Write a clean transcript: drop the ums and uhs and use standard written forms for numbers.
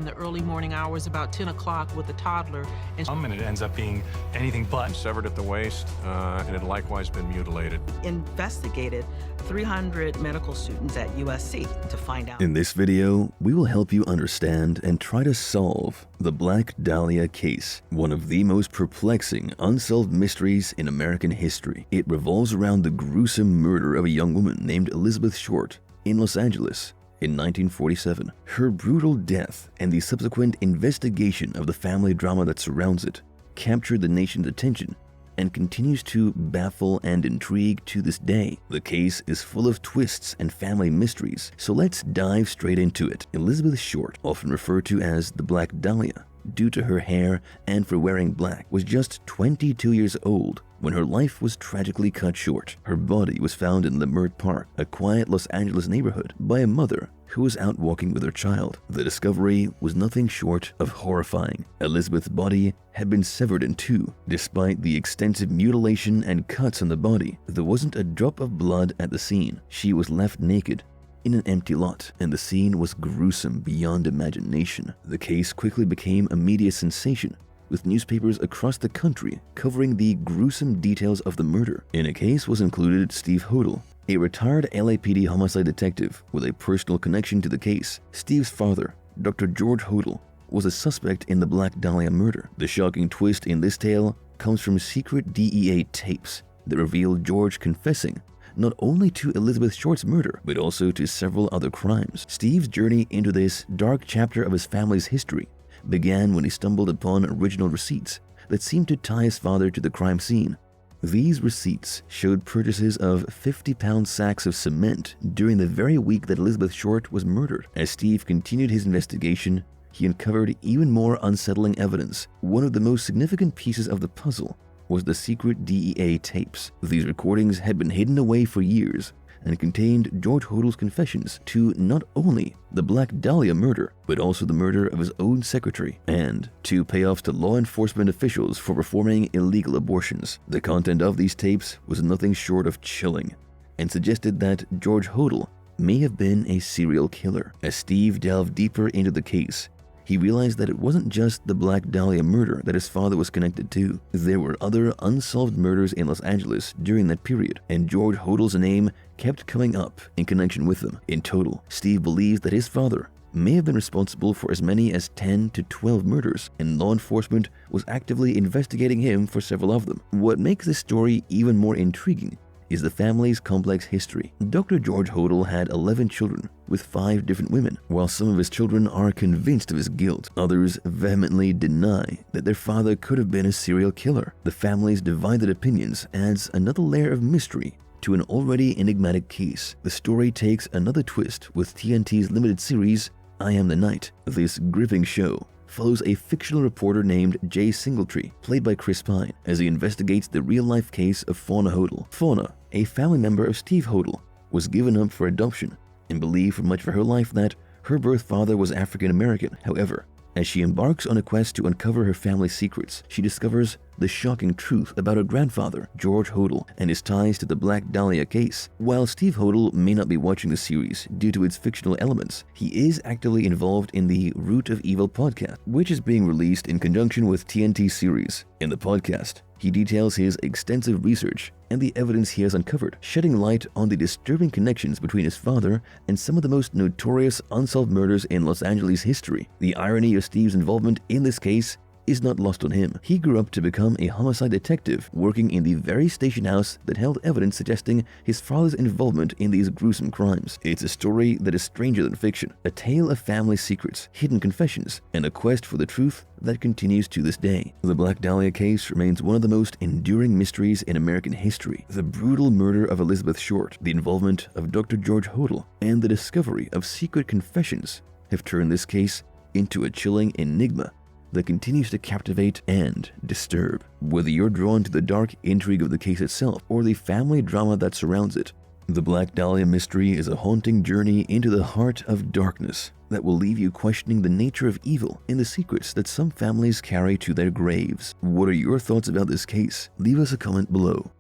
in the early morning hours, about 10 o'clock, with a toddler. And it ends up being anything but. Severed at the waist, and had likewise been mutilated. Investigated 300 medical students at USC to find out. In this video, we will help you understand and try to solve the Black Dahlia case, one of the most perplexing unsolved mysteries in American history. It revolves around the gruesome murder of a young woman named Elizabeth Short in Los Angeles in 1947. Her brutal death and the subsequent investigation of the family drama that surrounds it captured the nation's attention and continues to baffle and intrigue to this day. The case is full of twists and family mysteries, so let's dive straight into it. Elizabeth Short, often referred to as the Black Dahlia due to her hair and for wearing black, was just 22 years old when her life was tragically cut short. Her body was found in Leimert Park, a quiet Los Angeles neighborhood, by a mother who was out walking with her child. The discovery was nothing short of horrifying. Elizabeth's body had been severed in two. Despite the extensive mutilation and cuts on the body, there wasn't a drop of blood at the scene. She was left naked in an empty lot, and the scene was gruesome beyond imagination. The case quickly became a media sensation, with newspapers across the country covering the gruesome details of the murder. In a case was included Steve Hodel, a retired LAPD homicide detective with a personal connection to the case. Steve's father, Dr. George Hodel, was a suspect in the Black Dahlia murder. The shocking twist in this tale comes from secret DEA tapes that reveal George confessing not only to Elizabeth Short's murder, but also to several other crimes. Steve's journey into this dark chapter of his family's history began when he stumbled upon original receipts that seemed to tie his father to the crime scene. These receipts showed purchases of 50-pound sacks of cement during the very week that Elizabeth Short was murdered. As Steve continued his investigation, he uncovered even more unsettling evidence. One of the most significant pieces of the puzzle was the secret DEA tapes. These recordings had been hidden away for years and contained George Hodel's confessions to not only the Black Dahlia murder, but also the murder of his own secretary, and to payoffs to law enforcement officials for performing illegal abortions. The content of these tapes was nothing short of chilling and suggested that George Hodel may have been a serial killer. As Steve delved deeper into the case, he realized that it wasn't just the Black Dahlia murder that his father was connected to. There were other unsolved murders in Los Angeles during that period, and George Hodel's name kept coming up in connection with them. In total, Steve believes that his father may have been responsible for as many as 10 to 12 murders, and law enforcement was actively investigating him for several of them. What makes this story even more intriguing is the family's complex history. Dr. George Hodel had 11 children with 5 different women. While some of his children are convinced of his guilt, others vehemently deny that their father could have been a serial killer. The family's divided opinions adds another layer of mystery to an already enigmatic case. The story takes another twist with TNT's limited series, I Am the Night. This gripping show follows a fictional reporter named Jay Singletree, played by Chris Pine, as he investigates the real-life case of Fauna Hodel. Fauna, a family member of Steve Hodel, was given up for adoption and believed for much of her life that her birth father was African American. However, as she embarks on a quest to uncover her family's secrets, she discovers the shocking truth about her grandfather, George Hodel, and his ties to the Black Dahlia case. While Steve Hodel may not be watching the series due to its fictional elements, he is actively involved in the Root of Evil podcast, which is being released in conjunction with TNT's series. In the podcast, he details his extensive research and the evidence he has uncovered, shedding light on the disturbing connections between his father and some of the most notorious unsolved murders in Los Angeles history. The irony of Steve's involvement in this case is not lost on him. He grew up to become a homicide detective, working in the very station house that held evidence suggesting his father's involvement in these gruesome crimes. It's a story that is stranger than fiction, a tale of family secrets, hidden confessions, and a quest for the truth that continues to this day. The Black Dahlia case remains one of the most enduring mysteries in American history. The brutal murder of Elizabeth Short, the involvement of Dr. George Hodel, and the discovery of secret confessions have turned this case into a chilling enigma that continues to captivate and disturb. Whether you're drawn to the dark intrigue of the case itself or the family drama that surrounds it, the Black Dahlia mystery is a haunting journey into the heart of darkness that will leave you questioning the nature of evil and the secrets that some families carry to their graves. What are your thoughts about this case? Leave us a comment below.